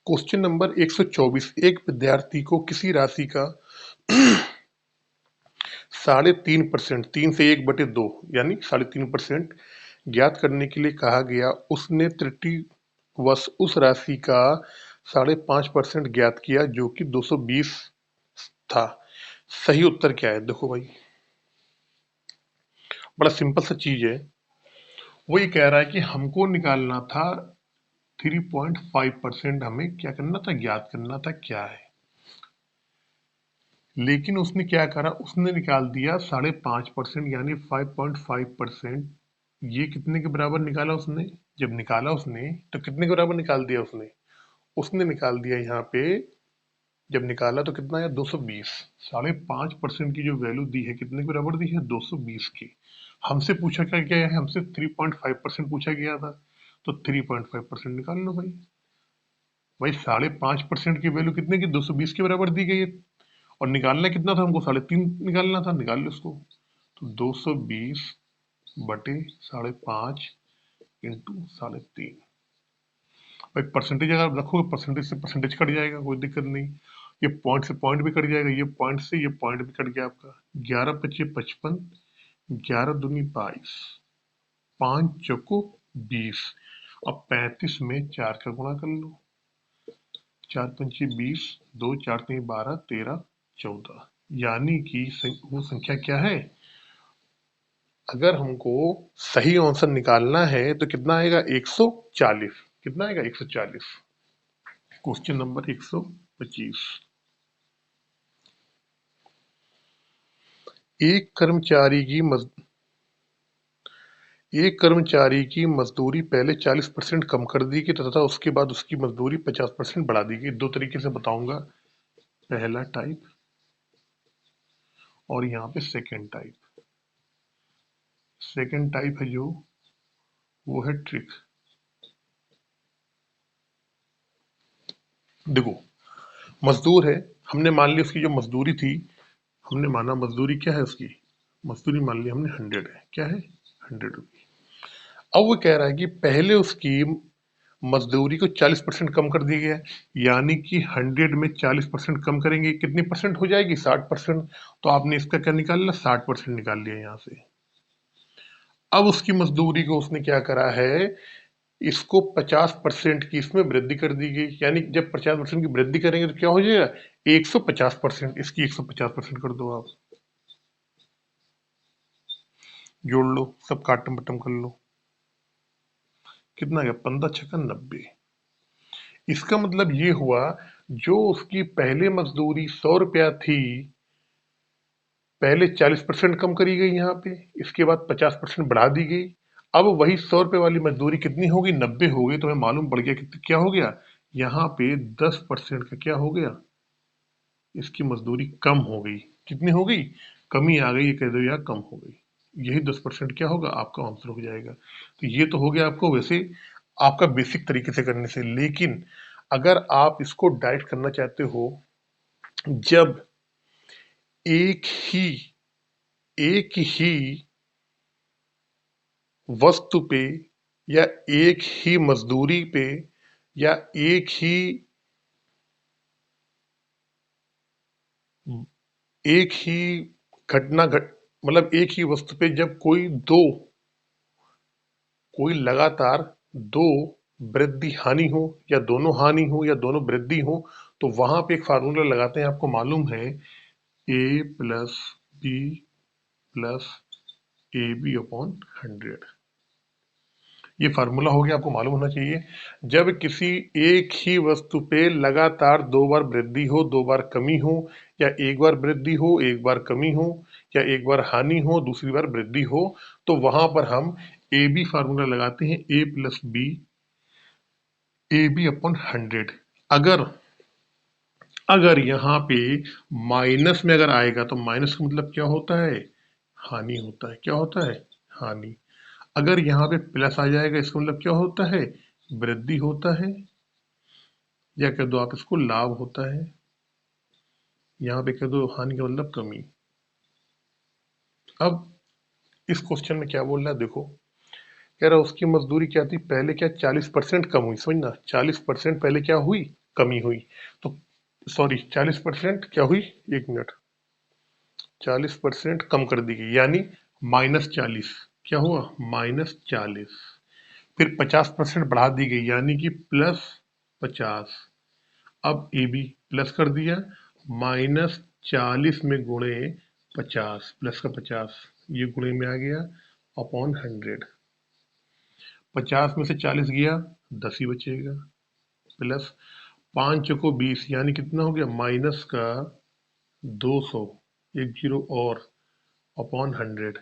Question number 124। एक विद्यार्थी को किसी राशि का 3.5%, 3/1/2 यानी 3.5% ज्ञात करने के लिए कहा गया। उसने त्रुटिवश उस राशि का 5.5% ज्ञात किया जो कि 220 था। सही उत्तर क्या है? देखो भाई, बड़ा सिंपल सा चीज है। वो ये कह रहा है कि हमको निकालना था 3.5%, हमें क्या करना था? ज्ञात करना था क्या है। लेकिन उसने क्या करा? उसने निकाल दिया 5.5% यानी 5.5%। ये कितने के बराबर निकाला उसने? जब निकाला उसने तो कितने के बराबर निकाल दिया उसने? उसने निकाल दिया यहाँ पे, जब निकाला तो कितना आया? 220। 5.5% की जो वैल्यू दी है कितने के बराबर दी है? 220 की। हमसे पूछा क्या गया है? हमसे 3.5% पूछा गया था, तो 3.5% निकाल लो भाई। भाई 5.5% की वैल्यू कितने की? 220 के बराबर दी गई है, और निकालना कितना था हमको? 3.5 निकालना था। निकाल लो इसको। तो 220/5.5 इंटू 3.5। भाई परसेंटेज अगर रखोगे, परसेंटेज से परसेंटेज कट जाएगा, कोई दिक्कत नहीं। ये पॉइंट से पॉइंट भी कट जाएगा, ये पॉइंट से ये पॉइंट भी कट गया आपका। 11×5 = 55, 11×2 = 22, 5×4 = 20। अब 35 में 4 का गुणा कर लो। 4×5 = 20, 2×4 = 12, 13, 14। यानी कि वो संख्या क्या है? अगर हमको सही आंसर निकालना है तो कितना आएगा? 140। कितना आएगा? 140। Question number 125। एक कर्मचारी की मज एक कर्मचारी की मजदूरी पहले 40% कम कर दी गई तथा उसके बाद उसकी मजदूरी 50% बढ़ा दी गई। दो तरीके से बताऊंगा, पहला टाइप और यहाँ पे सेकेंड टाइप। सेकेंड टाइप है जो, वो है ट्रिक। देखो, मजदूर है, हमने मान लिया उसकी जो मजदूरी थी, हमने माना मजदूरी क्या है उसकी? मजदूरी मान लिया हमने 100 है। क्या है? 100 रुपये। अब वो कह रहा है कि पहले उसकी मजदूरी को 40% कम कर दिया गया, यानी कि 100 में 40% कम करेंगे कितनी परसेंट हो जाएगी? 60%। तो आपने इसका क्या निकाल लिया? 60% निकाल लिया यहाँ से। अब उसकी मजदूरी को उसने क्या करा है? इसको 50% की इसमें वृद्धि कर दी गई, यानी जब 50% की वृद्धि करेंगे तो क्या हो जाएगा? 150%। इसकी 150% कर दो आप, जोड़ लो, सब काटम बटम कर लो। कितना गया? 15×6 = 90। इसका मतलब ये हुआ, जो उसकी पहले मजदूरी 100 रुपया थी, पहले 40% कम करी गई यहाँ पे, इसके बाद 50% बढ़ा दी गई। अब वही 100 रुपए वाली मजदूरी कितनी होगी? 90 हो गई। तो हमें मालूम पड़ गया कि क्या हो गया यहाँ पे? 10% का क्या हो गया? इसकी मजदूरी कम हो गई। कितनी हो गई? कमी आ गई, ये कह दो यार कम हो गई। यही 10% क्या होगा? आपका आंसर हो जाएगा। तो ये तो हो गया आपको वैसे आपका बेसिक तरीके से करने से। लेकिन अगर आप इसको डायरेक्ट करना चाहते हो, जब एक ही एक ही वस्तु पे, या एक ही मजदूरी पे, या एक ही घटना घट मतलब एक ही वस्तु पे जब कोई लगातार दो वृद्धि हानि हो, या दोनों हानि हो, या दोनों वृद्धि हो, तो वहां पे एक फार्मूला लगाते हैं, आपको मालूम है, A+B+AB/100। ये फार्मूला हो गया, आपको मालूम होना चाहिए। जब किसी एक ही वस्तु पे लगातार 2 बार वृद्धि हो, 2 बार कमी हो, या एक बार वृद्धि हो, एक बार कमी हो, या एक बार हानि हो, दूसरी बार वृद्धि हो, तो वहां पर हम ए बी फार्मूला लगाते हैं। A+B/AB/100। अगर अगर यहाँ पे माइनस में अगर आएगा तो माइनस का मतलब क्या होता है? हानि होता है। क्या होता है? हानि। अगर यहाँ पे प्लस आ जाएगा, इसका मतलब क्या होता है? वृद्धि होता है, या कह दो आप इसको लाभ होता है। यहाँ पे कह दो हानि का मतलब कमी। अब इस क्वेश्चन में क्या बोल रहा है? देखो, कह रहा है उसकी मजदूरी क्या थी? पहले क्या 40% कम हुई। समझना, 40% पहले क्या हुई? कमी हुई। तो सॉरी 40% क्या हुई, 1 मिनट, 40% कम कर दी गई, यानी -40। क्या हुआ, -40। फिर 50% बढ़ा दी गई, यानी कि +50। अब ए बी प्लस कर दिया, -40 में गुणे 50, प्लस का 50, ये गुणे में आ गया अपॉन 100। 50 में से 40 गया, 10 ही बचेगा, प्लस 5 चौको 20, यानी कितना हो गया, माइनस का 200, एक जीरो और, अपॉन 100।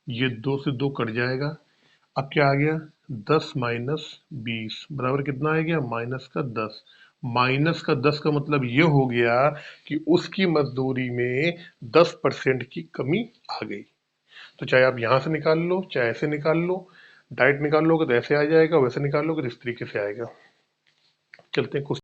ये 2 से 2 कट जाएगा। अब क्या आ गया, 10 माइनस 20 बराबर कितना आ गया, माइनस का 10। माइनस का 10 का मतलब ये हो गया कि उसकी मजदूरी में 10% की कमी आ गई। तो चाहे आप यहां से निकाल लो, चाहे ऐसे निकाल लो, डायरेक्ट निकाल लोगे तो ऐसे आ जाएगा, वैसे निकाल लोगे तो इस तरीके से आएगा। चलते हैं